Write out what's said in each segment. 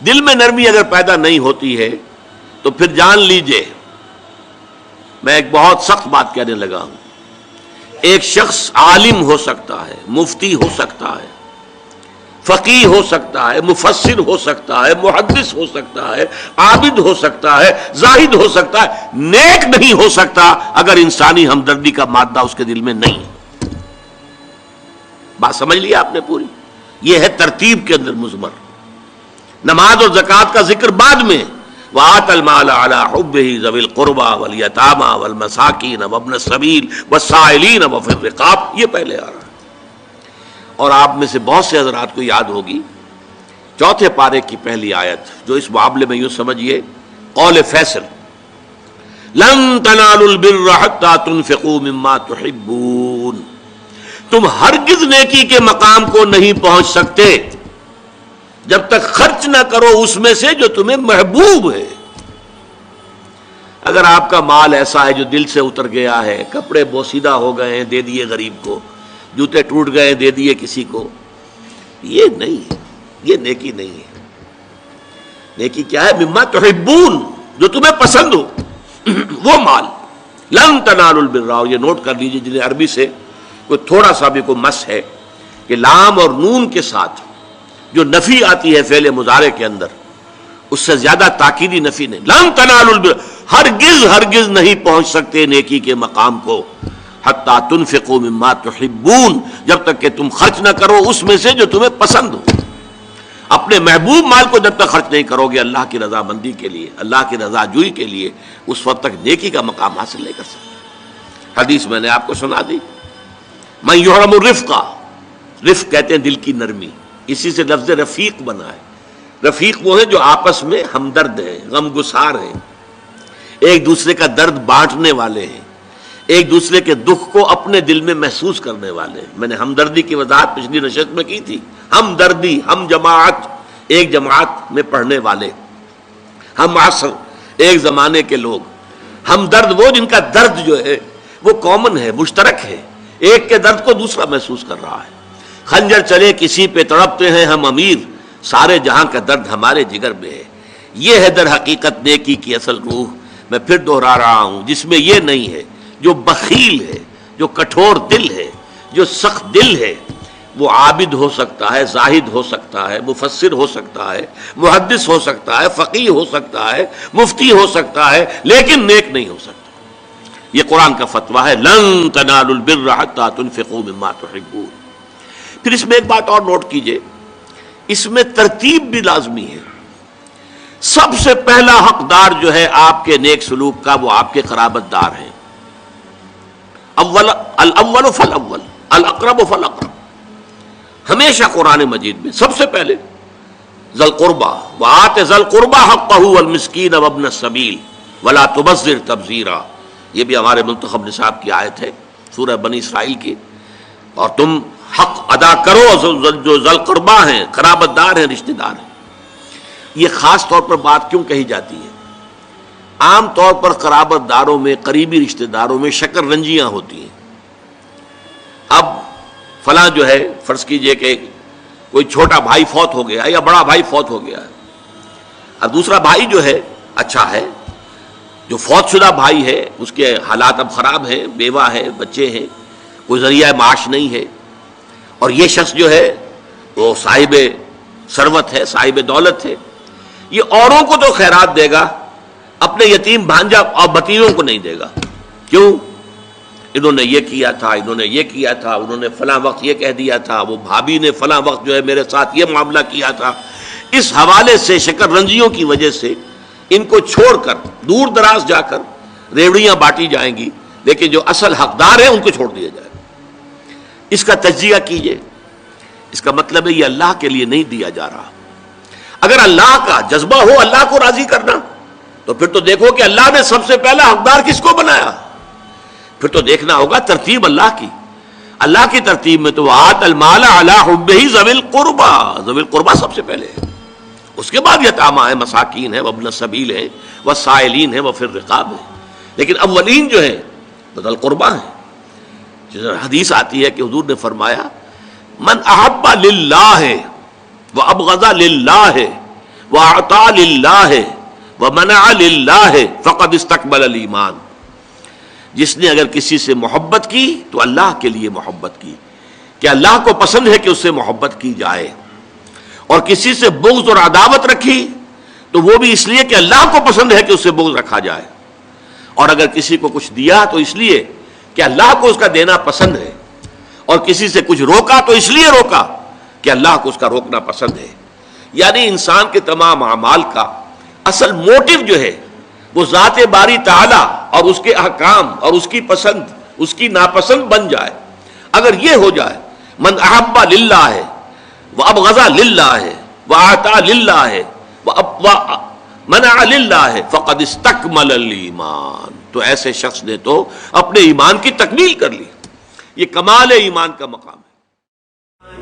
دل میں نرمی اگر پیدا نہیں ہوتی ہے تو پھر جان لیجئے، میں ایک بہت سخت بات کہنے لگا ہوں، ایک شخص عالم ہو سکتا ہے، مفتی ہو سکتا ہے، فقیہ ہو سکتا ہے، مفسر ہو سکتا ہے، محدث ہو سکتا ہے، عابد ہو سکتا ہے، زاہد ہو سکتا ہے، نیک نہیں ہو سکتا اگر انسانی ہمدردی کا مادہ اس کے دل میں نہیں ہے۔ بات سمجھ لیا آپ نے پوری؟ یہ ہے ترتیب کے اندر مضمر۔ نماز اور زکوٰۃ کا ذکر بعد میں، وَآتَ الْمَالَ عَلَىٰ حُبِّهِ ذَوِي الْقُرْبَىٰ وَالْيَتَامَىٰ وَالْمَسَاكِينَ وَابْنَ السَّبِيلِ وَالسَّائِلِينَ وَفِي الرِّقَابِ، یہ پہلے آ رہا ہے۔ اور آپ میں سے بہت سے حضرات کو یاد ہوگی چوتھے پارے کی پہلی آیت، جو اس معاملے میں یوں سمجھیے قول فیصل، لَن تَنَالُوا الْبِرَّ حَتَّىٰ تُنْفِقُوا مِمَّا تُحِبُّونَ، تم ہرگز نیکی کے مقام کو نہیں پہنچ سکتے جب تک خرچ نہ کرو اس میں سے جو تمہیں محبوب ہے۔ اگر آپ کا مال ایسا ہے جو دل سے اتر گیا ہے، کپڑے بوسیدہ ہو گئے ہیں دے دیے غریب کو، جوتے ٹوٹ گئے دے دیے کسی کو، یہ نہیں ہے، یہ نیکی نہیں ہے۔ نیکی کیا ہے؟ مما تحبون، جو تمہیں پسند ہو وہ مال۔ لن تنالوا البر، یہ نوٹ کر لیجیے جنہیں عربی سے کوئی تھوڑا سا بھی کوئی مس ہے کہ لام اور نون کے ساتھ جو نفی آتی ہے فعل مضارع کے اندر، اس سے زیادہ تاکیدی نفی نہیں۔ لن تنالوا البر، ہرگز ہرگز نہیں پہنچ سکتے نیکی کے مقام کو، حتی تنفقوا مما تحبون، جب تک کہ تم خرچ نہ کرو اس میں سے جو تمہیں پسند ہو۔ اپنے محبوب مال کو جب تک خرچ نہیں کرو گے اللہ کی رضا مندی کے لیے، اللہ کی رضا جوئی کے لیے، اس وقت تک نیکی کا مقام حاصل نہیں کر سکتے۔ حدیث میں نے آپ کو سنا دی، من یحرم الرفق، رفق کہتے ہیں دل کی نرمی، اسی سے لفظ رفیق بنا ہے۔ رفیق وہ ہیں جو آپس میں ہمدرد ہیں، غم گسار ہیں، ایک دوسرے کا درد بانٹنے والے ہیں، ایک دوسرے کے دکھ کو اپنے دل میں محسوس کرنے والے ہیں۔ میں نے ہمدردی کی وضاحت پچھلی نشست میں کی تھی۔ ہمدردی، ہم جماعت، ایک جماعت میں پڑھنے والے، ہم عصر، ایک زمانے کے لوگ۔ ہمدرد وہ جن کا درد جو ہے وہ کامن ہے، مشترک ہے، ایک کے درد کو دوسرا محسوس کر رہا ہے۔ خنجر چلے کسی پہ تڑپتے ہیں ہم امیر، سارے جہاں کا درد ہمارے جگر میں ہے۔ یہ ہے در حقیقت نیکی کی اصل روح۔ میں پھر دوہرا رہا ہوں، جس میں یہ نہیں ہے، جو بخیل ہے، جو کٹھور دل ہے، جو سخت دل ہے، وہ عابد ہو سکتا ہے، زاہد ہو سکتا ہے، مفسر ہو سکتا ہے، محدث ہو سکتا ہے، فقیہ ہو سکتا ہے، مفتی ہو سکتا ہے، لیکن نیک نہیں ہو سکتا۔ یہ قرآن کا فتویٰ ہے، لن تنالوا البر حتی تنفقوا مما تحبون۔ پھر اس میں ایک بات اور نوٹ کیجئے، اس میں ترتیب بھی لازمی ہے۔ سب سے پہلا حقدار جو ہے آپ کے نیک سلوک کا وہ آپ کے قرابت دار ہیں۔ الاول فالاول، الاقرب فالاقرب۔ ہمیشہ قرآن مجید میں سب سے پہلے ذی القربیٰ، وآت ذی القربیٰ حقہ والمسکین وابن السبیل ولا تبذر تبذیرا، یہ بھی ہمارے منتخب نصاب کی آیت ہے سورہ بنی اسرائیل کی۔ اور تم حق ادا کرو جو ذی القربیٰ ہیں، قرابت دار ہیں، رشتہ دار ہیں۔ یہ خاص طور پر بات کیوں کہی جاتی ہے؟ عام طور پر قرابت داروں میں، قریبی رشتہ داروں میں شکر رنجیاں ہوتی ہیں۔ اب فلاں جو ہے، فرض کیجئے کہ کوئی چھوٹا بھائی فوت ہو گیا یا بڑا بھائی فوت ہو گیا ہے، اب دوسرا بھائی جو ہے اچھا ہے، جو فوت شدہ بھائی ہے اس کے حالات اب خراب ہیں، بیوہ ہے، بچے ہیں، کوئی ذریعہ معاش نہیں ہے، اور یہ شخص جو ہے وہ صاحب ثروت ہے، صاحب دولت ہے، یہ اوروں کو تو خیرات دے گا، اپنے یتیم بھانجا اور بتیوں کو نہیں دے گا۔ کیوں؟ انہوں نے یہ کیا تھا، انہوں نے یہ کیا تھا، انہوں نے فلاں وقت یہ کہہ دیا تھا، وہ بھابھی نے فلاں وقت جو ہے میرے ساتھ یہ معاملہ کیا تھا۔ اس حوالے سے شکر رنجیوں کی وجہ سے ان کو چھوڑ کر دور دراز جا کر ریوڑیاں بانٹی جائیں گی، لیکن جو اصل حقدار ہیں ان کو چھوڑ دیا جائے گا۔ اس کا تجزیہ کیجئے، اس کا مطلب ہے یہ اللہ کے لیے نہیں دیا جا رہا۔ اگر اللہ کا جذبہ ہو اللہ کو راضی کرنا، تو پھر تو دیکھو کہ اللہ نے سب سے پہلا حقدار کس کو بنایا، پھر تو دیکھنا ہوگا ترتیب اللہ کی۔ اللہ کی ترتیب میں تو آت المال علی حبہ ذوی القربیٰ، ذوی القربیٰ سب سے پہلے ہے، اس کے بعد یتامہ ہیں، مساکین ہیں، وابن السبیل ہیں، والسائلین ہیں، وفی الرقاب ہیں، لیکن اولین جو ہیں ذوی القربیٰ ہیں۔ جس حدیث آتی ہے کہ حضور نے فرمایا من احب للہ وابغض للہ وَأَعْطَى لِلَّهِ وَمَنَعَ لِلَّهِ فَقَدْ اسْتَكْمَلَ الْإِيمَانَ. جس نے اگر کسی سے محبت کی تو اللہ کے لیے محبت کی کہ اللہ کو پسند ہے کہ اس سے محبت کی جائے، اور کسی سے بغض اور عداوت رکھی تو وہ بھی اس لیے کہ اللہ کو پسند ہے کہ اس سے بغض رکھا جائے، اور اگر کسی کو کچھ دیا تو اس لیے کہ اللہ کو اس کا دینا پسند ہے، اور کسی سے کچھ روکا تو اس لیے روکا کہ اللہ کو اس کا روکنا پسند ہے. یعنی انسان کے تمام اعمال کا اصل موٹو جو ہے وہ ذات باری تعالی اور اس کے احکام اور اس کی پسند اس کی ناپسند بن جائے. اگر یہ ہو جائے من احب للہ ہے وابغض للہ ہے واعطى للہ ہے ومنع للہ ہے فقد استکمل الایمان، تو ایسے شخص نے تو اپنے ایمان کی تکمیل کر لی. یہ کمال ایمان کا مقام ہے.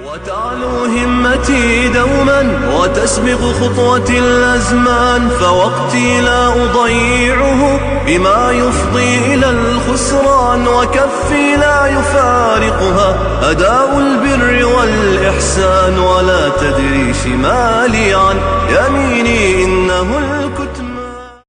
وتعلو همتي دوما وتسبق خطوتي الأزمان، فوقتي لا أضيعه بما يفضي إلى الخسران، وكفي لا يفارقها أداء البر والإحسان، ولا تدري شمالي عن يميني